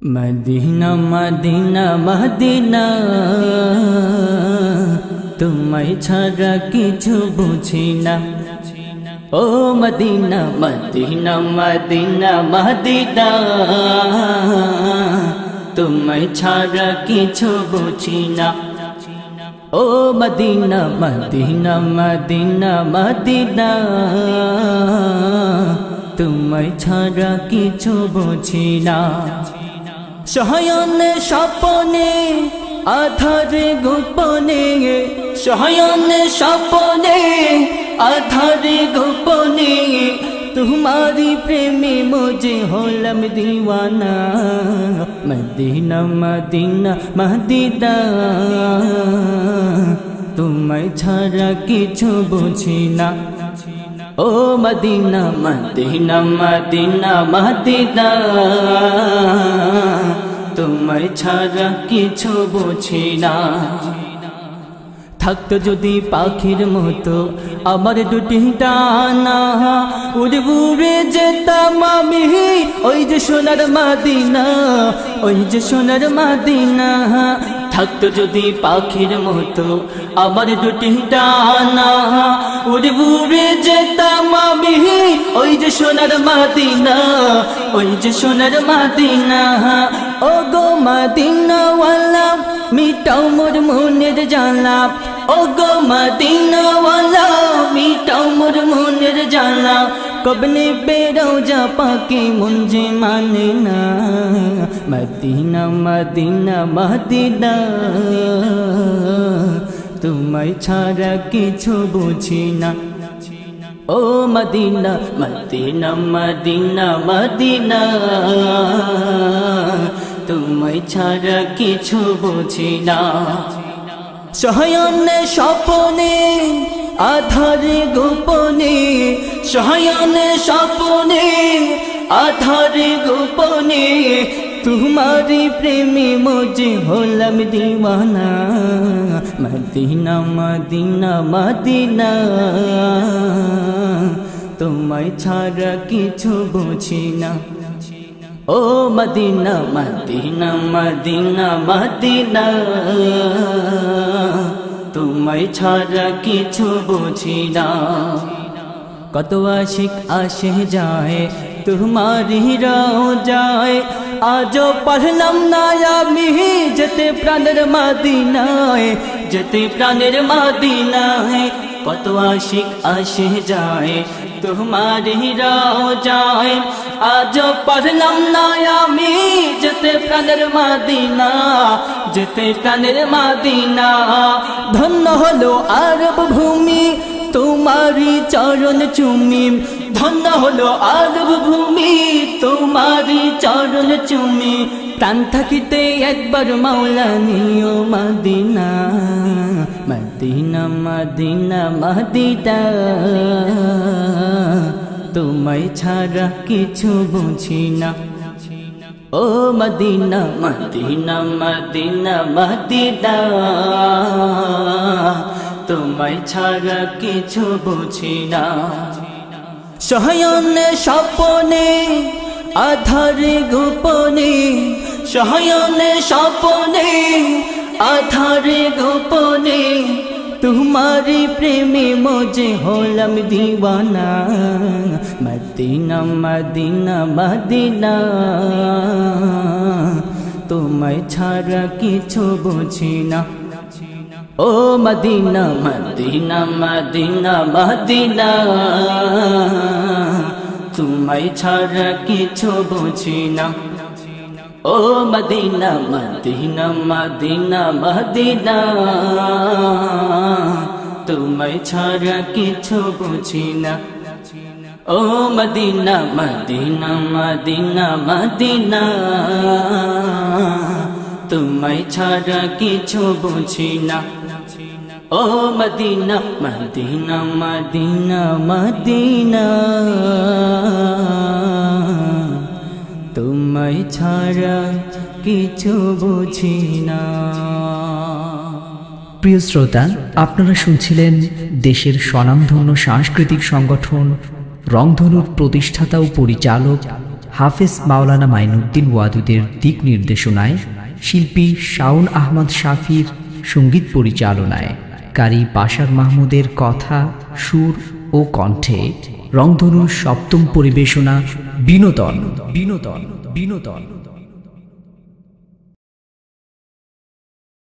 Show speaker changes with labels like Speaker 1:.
Speaker 1: Medina Medina Medina तुम्हें छाड़ा किछु बुझी ना। ओ मदीना मदीना मदीना मदीना तुम्हें छाड़ा किछु बुझी ना। ओ मदीना मदीना मदीना मदीना तुम्हें छाड़ा किछु बुझी ना। शयने सपने आधारे गोपने शयने सपने आधारे गोपने तुम्हारी प्रेमी मुझे होलम दीवाना। मदीना मदीना मदीना तुम्हें छाड़ा किछु बुझी ना। ओ मदीना मदीना मदीना मदीना तुम्हें छाड़ा किछु बुझी ना। থাকতো যদি পাখির মতো আমার দুটি ডানা উড়ে উড়ে যেতাম আমি ওই যে সোনার মদিনা ওই যে সোনার মদিনা। থাকতো যদি পাখির মতো আমার দুটি ডানা উড়ে উড়ে যেতাম আমি ওই যে সোনার মদিনা ওই যে সোনার মদিনা। ও গো মদিনাওয়ালা মিটাও মোর মনের জ্বালা। ও গো মদিনাওয়ালা মিটাও মোর মনের জ্বালা। কবনে বেরও যা পাকে মন যে মানে না। মদিনা মদিনা মদিনা তোমায় ছাড়া কিছু বুঝি না। ও মদিনা মদিনা মদিনা মদিনা তোমায় ছাড়া কিছু বুঝি না। শয়নে সপনে আধারে গোপনে শয়নে সপনে আধারে গোপনে तुम्हारी प्रेमी मुझे होलम दीवाना। मदीना मदीना मदीना तुम्हें छाड़ा किछु बुझी ना। ओ मदीना मदीना मदीना मदीना तुम्हें छाड़ा किछु बुझी ना। कत आशिक आशे जाए तुम्हारी रोजाए आज पढ़लम ना आमी जेते प्राणेर मदीनाय जेते प्राणेर मदीनाय। कत आशिक आशे जाए तुम्हारी रोजाए आज पढ़लम ना आमी जेते प्राणेर मदीना जेते प्राणेर मदीना। धन्य हलो आरब भूमि तुम्हारी चरण चुमी धन्य हलो आरब भूमि तुम्हारी चरण चुमी। प्राण থাকিতে একবার মাওলা নিও মদিনা। মদিনা মদিনা মদিনা তোমায় ছাড়া কিছু বুঝি না। ও মদিনা মদিনা মদিনা মদিনা তোমায় ছাড়া কিছু বুঝি না। শয়নে সপনে আধারে গোপনে শয়নে সপনে আধারে গোপনে तुम्हारी प्रेमी मुझे होलम दीवाना। मदीना मदीना मदीना तुम्हें छाड़ा किछु बुझी ना। ओ मदीना मदीना मदीना मदीना तुम्हें छाड़ा किछु बुझी ना। ओ मदीना मदीना मदीना मदीना तुम्हें छाड़ा किछु बुझी ना। ओ मदीना मदीना मदीना मदीना तुम्हें छाड़ा किछु बुझी ना। ओ मदीना मदीना मदीना मदीना तुम्हें छाड़ा किछु बुझी ना।
Speaker 2: প্রিয় শ্রোতা, আপনারা শুনছিলেন দেশের স্বনামধন্য সাংস্কৃতিক সংগঠন রংধনুর প্রতিষ্ঠাতা ও পরিচালক হাফেজ মাওলানা মাইনুদ্দিন ওয়াদুদের দিক নির্দেশনায় শিল্পী শাওন আহমদ শাফির সঙ্গীত পরিচালনায় কারি বাশার মাহমুদের কথা, সুর ও কণ্ঠে রংধনুর সপ্তম পরিবেশনা বিনোদন বিনোদন বিনোদন।